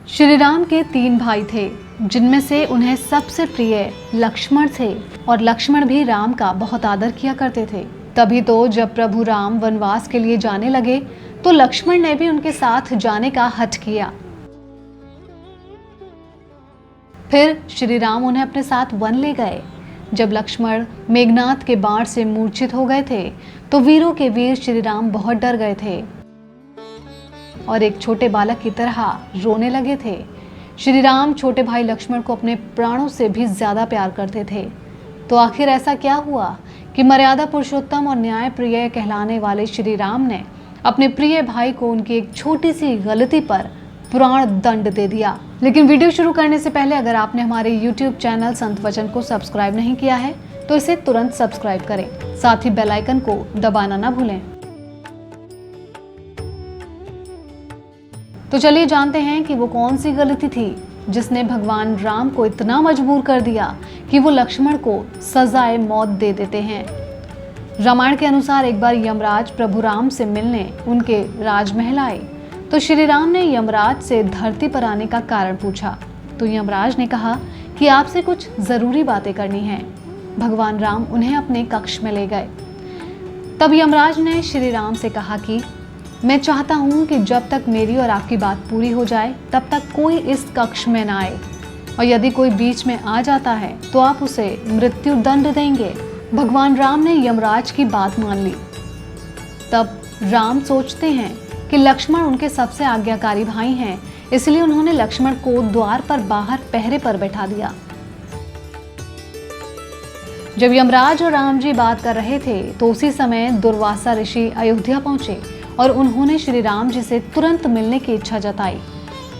श्री राम के 3 भाई थे, जिनमें से उन्हें सबसे प्रिय लक्ष्मण थे और लक्ष्मण भी राम का बहुत आदर किया करते थे। तभी तो जब प्रभु राम वनवास के लिए जाने लगे तो लक्ष्मण ने भी उनके साथ जाने का हठ किया। फिर श्री राम उन्हें अपने साथ वन ले गए। जब लक्ष्मण मेघनाद के बाण से मूर्छित हो गए थे तो वीरों के वीर श्री राम बहुत डर गए थे और एक छोटे बालक की तरह रोने लगे थे। श्री राम छोटे भाई लक्ष्मण को अपने प्राणों से भी ज्यादा प्यार करते थे। तो आखिर ऐसा क्या हुआ कि मर्यादा पुरुषोत्तम और न्याय प्रिय कहलाने वाले श्री राम ने अपने प्रिय भाई को उनकी एक छोटी सी गलती पर प्राण दंड दे दिया। लेकिन वीडियो शुरू करने से पहले अगर आपने हमारे YouTube चैनल संत वचन को सब्सक्राइब नहीं किया है तो इसे तुरंत सब्सक्राइब करें, साथ ही बेल आइकन को दबाना ना भूलें। तो चलिए जानते हैं कि वो कौन सी गलती थी जिसने भगवान राम को इतना मजबूर कर दिया कि वो लक्ष्मण को सजाए मौत दे देते हैं। रामायण के अनुसार एक बार यमराज प्रभु राम से मिलने उनके राजमहल आए तो श्री राम ने यमराज से धरती पर आने का कारण पूछा। तो यमराज ने कहा कि आपसे कुछ जरूरी बातें करनी हैं। भगवान राम उन्हें अपने कक्ष में ले गए। तब यमराज ने श्री राम से कहा कि मैं चाहता हूं कि जब तक मेरी और आपकी बात पूरी हो जाए तब तक कोई इस कक्ष में ना आए, और यदि कोई बीच में आ जाता है तो आप उसे मृत्यु दंड देंगे। भगवान राम ने यमराज की बात मान ली। तब राम सोचते हैं कि लक्ष्मण उनके सबसे आज्ञाकारी भाई हैं, इसलिए उन्होंने लक्ष्मण को द्वार पर बाहर पहरे पर बैठा दिया। जब यमराज और राम जी बात कर रहे थे तो उसी समय दुर्वासा ऋषि अयोध्या पहुंचे और उन्होंने श्री राम जी से तुरंत मिलने की इच्छा जताई।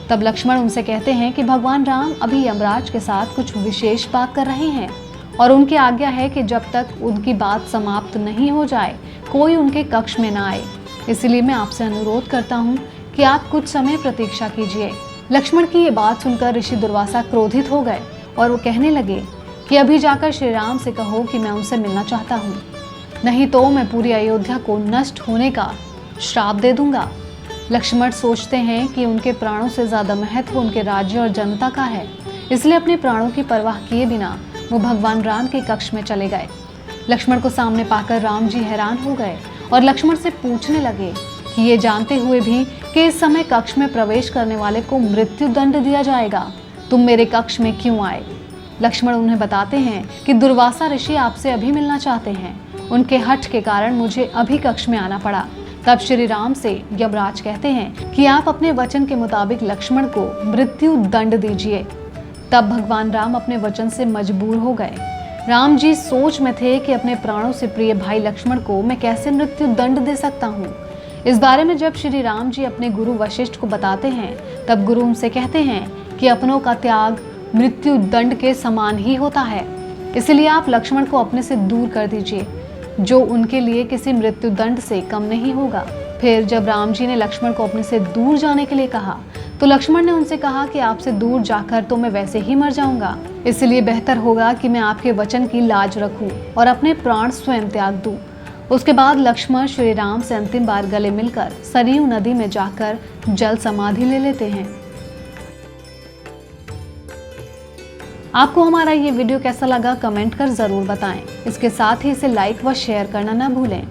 तब लक्ष्मण उनसे कहते हैं कि भगवान राम अभी यमराज के साथ कुछ विशेष बात कर रहे हैं और उनकी आज्ञा है कि जब तक उनकी बात समाप्त नहीं हो जाए कोई उनके कक्ष में ना आए। इसलिए मैं आपसे अनुरोध करता हूँ कि आप कुछ समय प्रतीक्षा कीजिए। लक्ष्मण की ये बात सुनकर ऋषि दुर्वासा क्रोधित हो गए और वो कहने लगे कि अभी जाकर श्री राम से कहो कि मैं उनसे मिलना चाहता हूँ, नहीं तो मैं पूरी अयोध्या को नष्ट होने का श्राप दे दूंगा। लक्ष्मण सोचते हैं कि उनके प्राणों से ज्यादा महत्व उनके राज्य और जनता का है, इसलिए अपने प्राणों की परवाह किए बिना वो भगवान राम के कक्ष में चले गए। लक्ष्मण को सामने पाकर राम जी हैरान हो गए और लक्ष्मण से पूछने लगे कि ये जानते हुए भी कि इस समय कक्ष में प्रवेश करने वाले को मृत्यु दंड दिया जाएगा, तुम मेरे कक्ष में क्यों आए? लक्ष्मण उन्हें बताते हैं कि दुर्वासा ऋषि आपसे अभी मिलना चाहते हैं, उनके हठ के कारण मुझे अभी कक्ष में आना पड़ा। तब श्री राम से यमराज कहते हैं कि आप अपने वचन के मुताबिक लक्ष्मण को मृत्यु दंड दीजिए। तब भगवान राम अपने वचन से मजबूर हो गए। राम जी सोच में थे कि अपने प्राणों से प्रिय भाई लक्ष्मण को मैं कैसे मृत्यु दंड दे सकता हूँ। इस बारे में जब श्री राम जी अपने गुरु वशिष्ठ को बताते हैं तब गुरु उनसे कहते हैं कि अपनों का त्याग मृत्यु दंड के समान ही होता है, इसलिए आप लक्ष्मण को अपने से दूर कर दीजिए, जो उनके लिए किसी मृत्यु दंड से कम नहीं होगा। फिर जब राम जी ने लक्ष्मण को अपने से दूर जाने के लिए कहा तो लक्ष्मण ने उनसे कहा कि आपसे दूर जाकर तो मैं वैसे ही मर जाऊंगा, इसलिए बेहतर होगा कि मैं आपके वचन की लाज रखूं और अपने प्राण स्वयं त्याग दूं। उसके बाद लक्ष्मण श्री राम से अंतिम बार गले मिलकर सरयू नदी में जाकर जल समाधि ले लेते हैं। आपको हमारा ये वीडियो कैसा लगा कमेंट कर जरूर बताएं। इसके साथ ही इसे लाइक व शेयर करना ना भूलें।